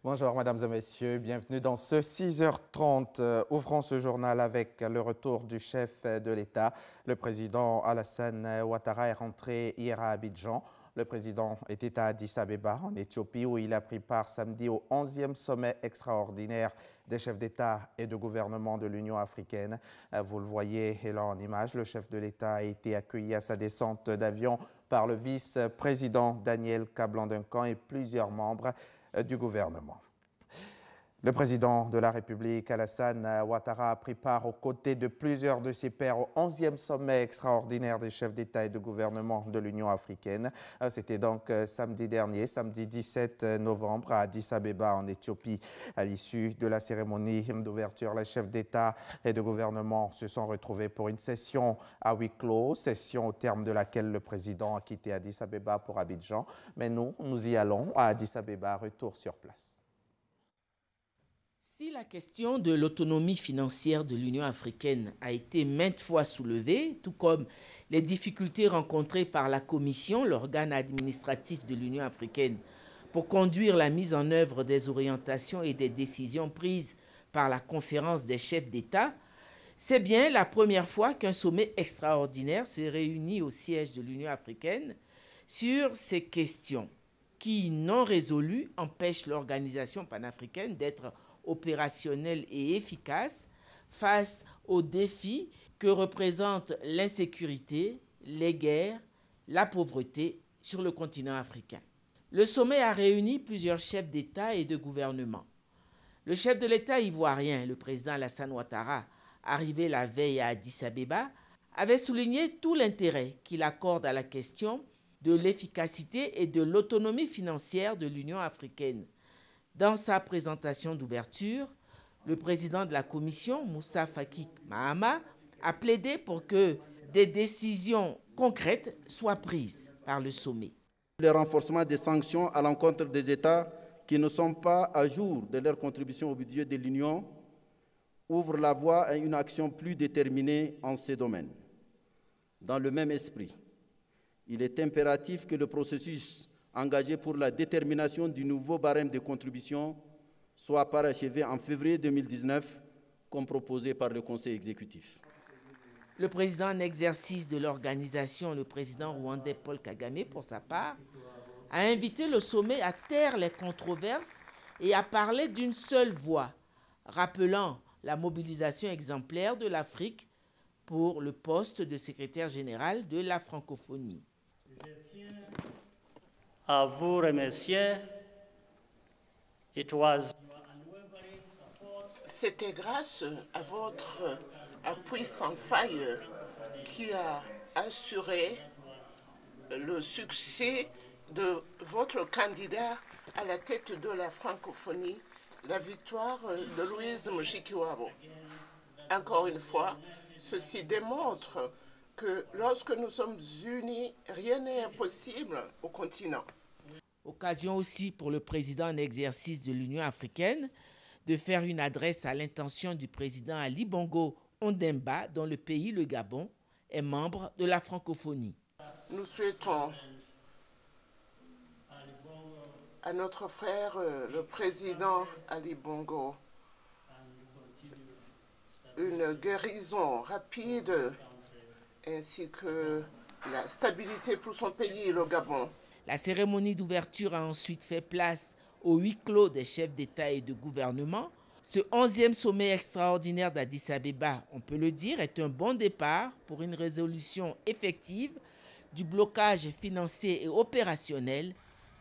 Bonjour mesdames et messieurs, bienvenue dans ce 6h30. Ouvrons ce journal avec le retour du chef de l'État. Le président Alassane Ouattara est rentré hier à Abidjan. Le président était à Addis Abeba en Éthiopie où il a pris part samedi au 11e sommet extraordinaire des chefs d'État et de gouvernement de l'Union africaine. Vous le voyez là en image, le chef de l'État a été accueilli à sa descente d'avion par le vice-président Daniel Kablan-Duncan et plusieurs membres du gouvernement. Le président de la République, Alassane Ouattara, a pris part aux côtés de plusieurs de ses pairs au 11e sommet extraordinaire des chefs d'État et de gouvernement de l'Union africaine. C'était donc samedi dernier, samedi 17 novembre, à Addis Abeba, en Éthiopie. À l'issue de la cérémonie d'ouverture, les chefs d'État et de gouvernement se sont retrouvés pour une session à huis clos, session au terme de laquelle le président a quitté Addis Abeba pour Abidjan. Mais nous y allons à Addis Abeba, retour sur place. Si la question de l'autonomie financière de l'Union africaine a été maintes fois soulevée, tout comme les difficultés rencontrées par la Commission, l'organe administratif de l'Union africaine, pour conduire la mise en œuvre des orientations et des décisions prises par la conférence des chefs d'État, c'est bien la première fois qu'un sommet extraordinaire se réunit au siège de l'Union africaine sur ces questions qui, non résolues, empêchent l'organisation panafricaine d'être opérationnelle et efficace face aux défis que représentent l'insécurité, les guerres, la pauvreté sur le continent africain. Le sommet a réuni plusieurs chefs d'État et de gouvernement. Le chef de l'État ivoirien, le président Alassane Ouattara, arrivé la veille à Addis Abeba, avait souligné tout l'intérêt qu'il accorde à la question de l'efficacité et de l'autonomie financière de l'Union africaine. Dans sa présentation d'ouverture, le président de la Commission, Moussa Faki Mahama, a plaidé pour que des décisions concrètes soient prises par le sommet. Le renforcement des sanctions à l'encontre des États qui ne sont pas à jour de leur contribution au budget de l'Union ouvre la voie à une action plus déterminée en ces domaines. Dans le même esprit, il est impératif que le processus engagé pour la détermination du nouveau barème de contribution soit parachevé en février 2019, comme proposé par le Conseil exécutif. Le président en exercice de l'organisation, le président rwandais Paul Kagame, pour sa part, a invité le sommet à taire les controverses et à parler d'une seule voix, rappelant la mobilisation exemplaire de l'Afrique pour le poste de secrétaire général de la francophonie. À vous remercier. C'était grâce à votre appui sans faille qui a assuré le succès de votre candidat à la tête de la francophonie, la victoire de Louise Mushikiwabo. Encore une fois, ceci démontre que lorsque nous sommes unis, rien n'est impossible au continent. Occasion aussi pour le président en exercice de l'Union africaine de faire une adresse à l'intention du président Ali Bongo Ondimba, dont le pays, le Gabon, est membre de la francophonie. Nous souhaitons à notre frère, le président Ali Bongo, une guérison rapide ainsi que la stabilité pour son pays, le Gabon. La cérémonie d'ouverture a ensuite fait place au huis clos des chefs d'État et de gouvernement. Ce 11e sommet extraordinaire d'Addis Abeba, on peut le dire, est un bon départ pour une résolution effective du blocage financier et opérationnel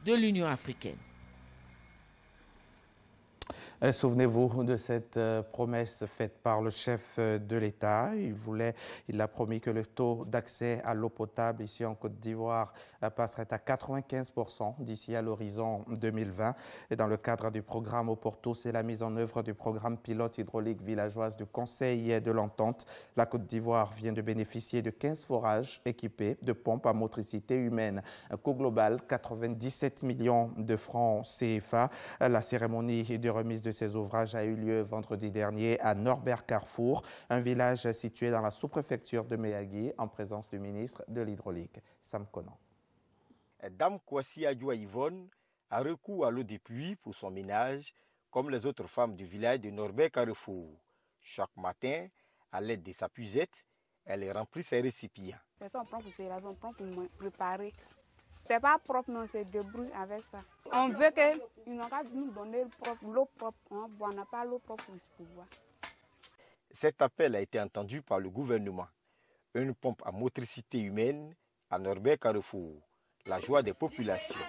de l'Union africaine. Souvenez-vous de cette promesse faite par le chef de l'État. Il a promis que le taux d'accès à l'eau potable ici en Côte d'Ivoire passerait à 95% d'ici à l'horizon 2020. Et dans le cadre du programme Eau pour tous et la mise en œuvre du programme pilote hydraulique villageoise du Conseil de l'Entente, la Côte d'Ivoire vient de bénéficier de 15 forages équipés de pompes à motricité humaine. Un coût global, 97 millions de francs CFA. La cérémonie de remise de ces ouvrages a eu lieu vendredi dernier à Norbert-Carrefour, un village situé dans la sous-préfecture de Méagui, en présence du ministre de l'Hydraulique, Sam Konan. Dame Kwasi Adjoua Yvonne a recours à l'eau de pluie pour son ménage, comme les autres femmes du village de Norbert-Carrefour. Chaque matin, à l'aide de sa puisette, elle remplit ses récipients. C'est ça, on prend pour cela, on prend pour préparer. C'est pas propre, mais on se débrouille avec ça. On veut qu'ils n'ont qu'à nous donner l'eau propre. On n'a pas l'eau propre pour boire. Cet appel a été entendu par le gouvernement. Une pompe à motricité humaine à Norbert-Carrefour, la joie des populations.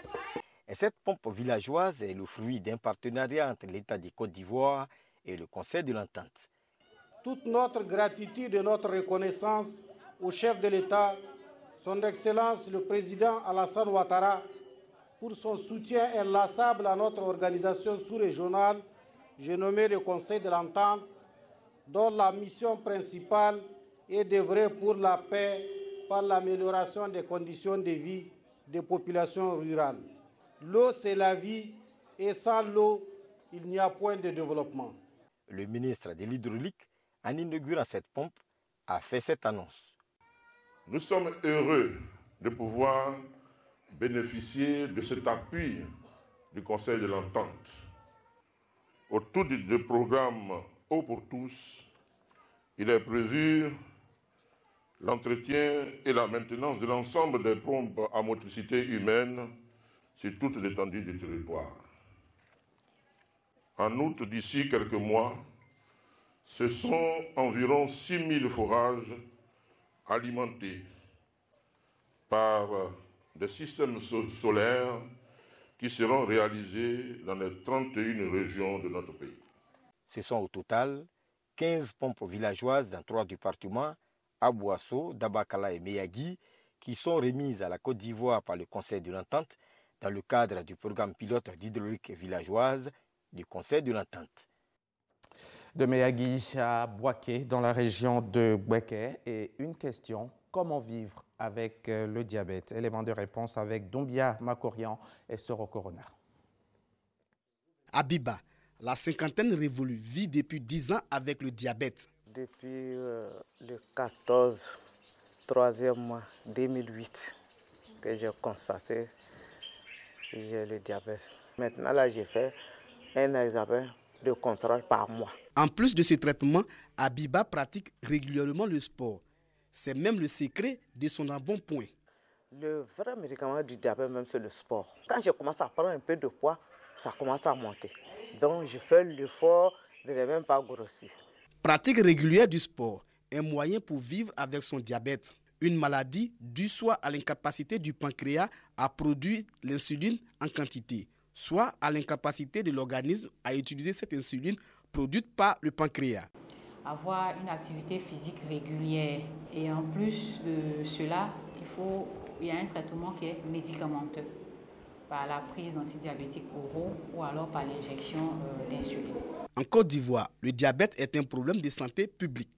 Et cette pompe villageoise est le fruit d'un partenariat entre l'État de Côte d'Ivoire et le Conseil de l'Entente. Toute notre gratitude et notre reconnaissance au chef de l'État, son Excellence le Président Alassane Ouattara, pour son soutien inlassable à notre organisation sous-régionale, j'ai nommé le Conseil de l'Entente, dont la mission principale est d'œuvrer pour la paix par l'amélioration des conditions de vie des populations rurales. L'eau, c'est la vie, et sans l'eau, il n'y a point de développement. Le ministre de l'Hydraulique, en inaugurant cette pompe, a fait cette annonce. Nous sommes heureux de pouvoir bénéficier de cet appui du Conseil de l'Entente. Autour du programme Eau pour tous, il est prévu l'entretien et la maintenance de l'ensemble des pompes à motricité humaine sur toute l'étendue du territoire. En outre, d'ici quelques mois, ce sont environ 6 000 forages alimentés par des systèmes solaires qui seront réalisés dans les 31 régions de notre pays. Ce sont au total 15 pompes villageoises dans 3 départements, Abouasso, Dabakala et Meyagui, qui sont remises à la Côte d'Ivoire par le Conseil de l'Entente dans le cadre du programme pilote d'hydraulique villageoise du Conseil de l'Entente. De Meyagui à Bouaké, dans la région de Bouaké, et une question, comment vivre avec le diabète? Élément de réponse avec Doumbia Makorian et Soro Corona. Abiba, la cinquantaine révolue, vit depuis 10 ans avec le diabète. Depuis le 14, 3e mois 2008, que j'ai constaté que j'ai le diabète. Maintenant, là, j'ai fait un examen de contrôle par mois. En plus de ce traitement, Abiba pratique régulièrement le sport. C'est même le secret de son embonpoint. Le vrai médicament du diabète, même, c'est le sport. Quand je commence à prendre un peu de poids, ça commence à monter. Donc, je fais l'effort de ne même pas grossir. Pratique régulière du sport, un moyen pour vivre avec son diabète. Une maladie due soit à l'incapacité du pancréas à produire l'insuline en quantité, soit à l'incapacité de l'organisme à utiliser cette insuline produite par le pancréas. Avoir une activité physique régulière et en plus de cela, il y a un traitement qui est médicamenteux par la prise d'antidiabétiques oraux ou alors par l'injection d'insuline. En Côte d'Ivoire, le diabète est un problème de santé publique.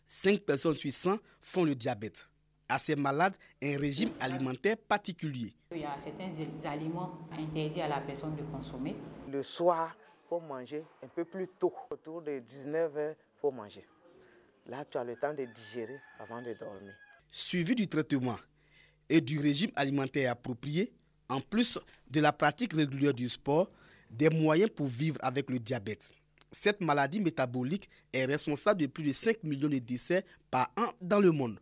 5 personnes sur 100 font le diabète. À ces malades, un régime alimentaire particulier. Il y a certains aliments interdits à la personne de consommer. Le soir, il faut manger un peu plus tôt. Autour de 19 h, il faut manger. Là, tu as le temps de digérer avant de dormir. Suivi du traitement et du régime alimentaire approprié, en plus de la pratique régulière du sport, des moyens pour vivre avec le diabète. Cette maladie métabolique est responsable de plus de 5 millions de décès par an dans le monde.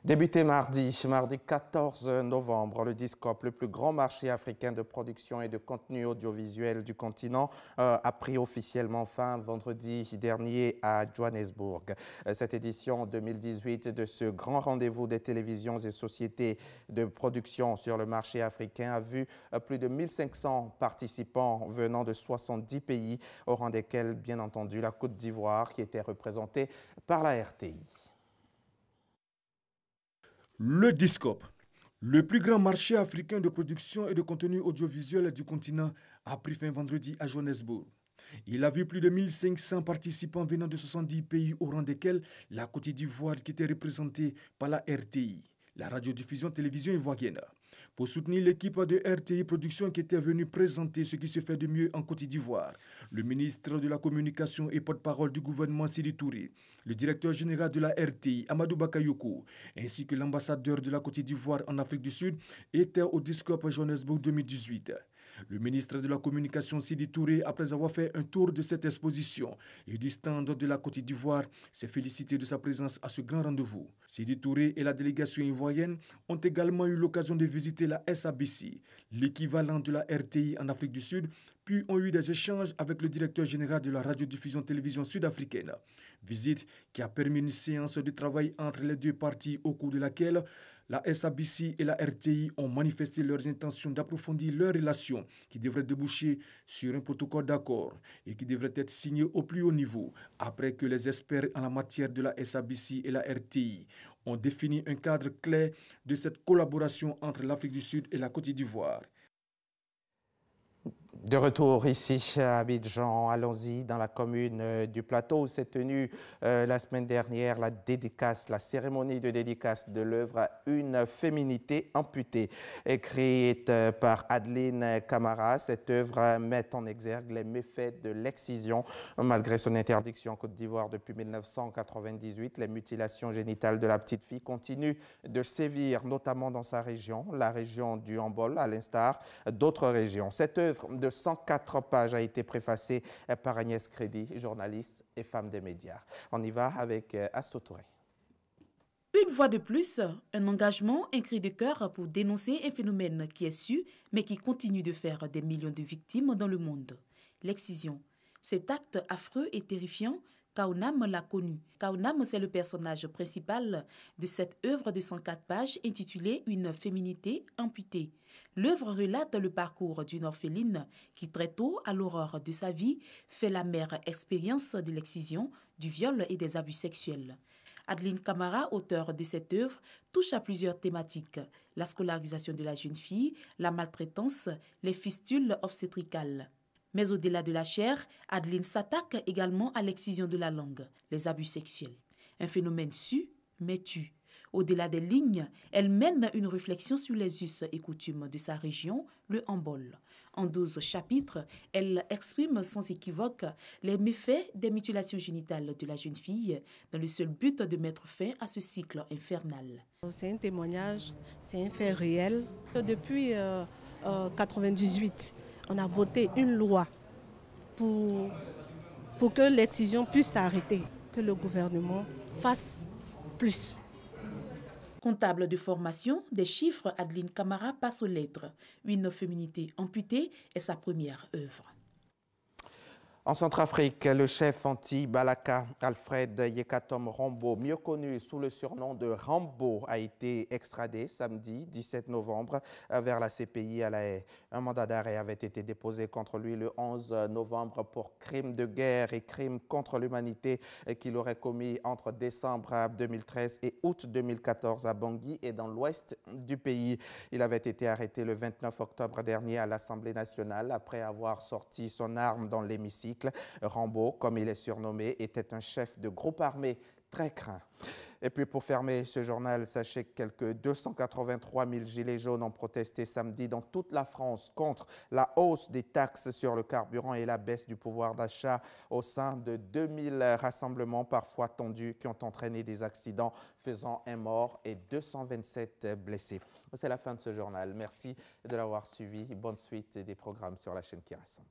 Débuté mardi 14 novembre, le DISCOP, le plus grand marché africain de production et de contenu audiovisuel du continent, a pris officiellement fin vendredi dernier à Johannesburg. Cette édition 2018 de ce grand rendez-vous des télévisions et sociétés de production sur le marché africain a vu plus de 1500 participants venant de 70 pays, au rang desquels, bien entendu, la Côte d'Ivoire qui était représentée par la RTI. Le DISCOP, le plus grand marché africain de production et de contenu audiovisuel du continent, a pris fin vendredi à Johannesburg. Il a vu plus de 1500 participants venant de 70 pays, au rang desquels la Côte d'Ivoire qui était représentée par la RTI, la radiodiffusion télévision ivoirienne. Pour soutenir l'équipe de RTI Production qui était venue présenter ce qui se fait de mieux en Côte d'Ivoire, le ministre de la Communication et porte-parole du gouvernement Sidi Touré, le directeur général de la RTI Amadou Bakayoko, ainsi que l'ambassadeur de la Côte d'Ivoire en Afrique du Sud étaient au DISCOP Johannesburg 2018. Le ministre de la Communication Sidi Touré, après avoir fait un tour de cette exposition et du stand de la Côte d'Ivoire, s'est félicité de sa présence à ce grand rendez-vous. Sidi Touré et la délégation ivoirienne ont également eu l'occasion de visiter la SABC, l'équivalent de la RTI en Afrique du Sud, puis ont eu des échanges avec le directeur général de la radiodiffusion-télévision sud-africaine. Visite qui a permis une séance de travail entre les deux parties au cours de laquelle la SABC et la RTI ont manifesté leurs intentions d'approfondir leurs relations qui devraient déboucher sur un protocole d'accord et qui devrait être signé au plus haut niveau après que les experts en la matière de la SABC et la RTI ont défini un cadre clair de cette collaboration entre l'Afrique du Sud et la Côte d'Ivoire. De retour ici à Abidjan, allons-y dans la commune du Plateau où s'est tenue la semaine dernière la cérémonie de dédicace de l'œuvre Une féminité amputée, écrite par Adeline Camara. Cette œuvre met en exergue les méfaits de l'excision. Malgré son interdiction en Côte d'Ivoire depuis 1998, les mutilations génitales de la petite fille continuent de sévir, notamment dans sa région, la région du Hambol, à l'instar d'autres régions. Cette œuvre de 104 pages a été préfacée par Agnès Crédit, journaliste et femme des médias. On y va avec Astou Touré. Une fois de plus, un engagement, un cri de cœur pour dénoncer un phénomène qui est su, mais qui continue de faire des millions de victimes dans le monde. L'excision. Cet acte affreux et terrifiant, Kaunam l'a connu. Kaunam, c'est le personnage principal de cette œuvre de 104 pages intitulée Une féminité amputée. L'œuvre relate le parcours d'une orpheline qui, très tôt, à l'aurore de sa vie, fait l'amère expérience de l'excision, du viol et des abus sexuels. Adeline Camara, auteure de cette œuvre, touche à plusieurs thématiques. La scolarisation de la jeune fille, la maltraitance, les fistules obstétricales. Mais au-delà de la chair, Adeline s'attaque également à l'excision de la langue, les abus sexuels. Un phénomène su, mais tu. Au-delà des lignes, elle mène une réflexion sur les us et coutumes de sa région, le Hambol. En 12 chapitres, elle exprime sans équivoque les méfaits des mutilations génitales de la jeune fille dans le seul but de mettre fin à ce cycle infernal. C'est un témoignage, c'est un fait réel. Depuis 1998, on a voté une loi pour que l'excision puisse s'arrêter, que le gouvernement fasse plus. Comptable de formation, des chiffres, Adeline Camara passe aux lettres. Une féminité amputée est sa première œuvre. En Centrafrique, le chef anti-Balaka, Alfred Yekatom Rambo, mieux connu sous le surnom de Rambo, a été extradé samedi 17 novembre vers la CPI à La Haye. Un mandat d'arrêt avait été déposé contre lui le 11 novembre pour crimes de guerre et crimes contre l'humanité qu'il aurait commis entre décembre 2013 et août 2014 à Bangui et dans l'ouest du pays. Il avait été arrêté le 29 octobre dernier à l'Assemblée nationale après avoir sorti son arme dans l'hémicycle. Rambo, comme il est surnommé, était un chef de groupe armé très craint. Et puis pour fermer ce journal, sachez que quelques 283 000 gilets jaunes ont protesté samedi dans toute la France contre la hausse des taxes sur le carburant et la baisse du pouvoir d'achat au sein de 2000 rassemblements parfois tendus qui ont entraîné des accidents faisant un mort et 227 blessés. C'est la fin de ce journal. Merci de l'avoir suivi. Bonne suite des programmes sur la chaîne qui rassemble.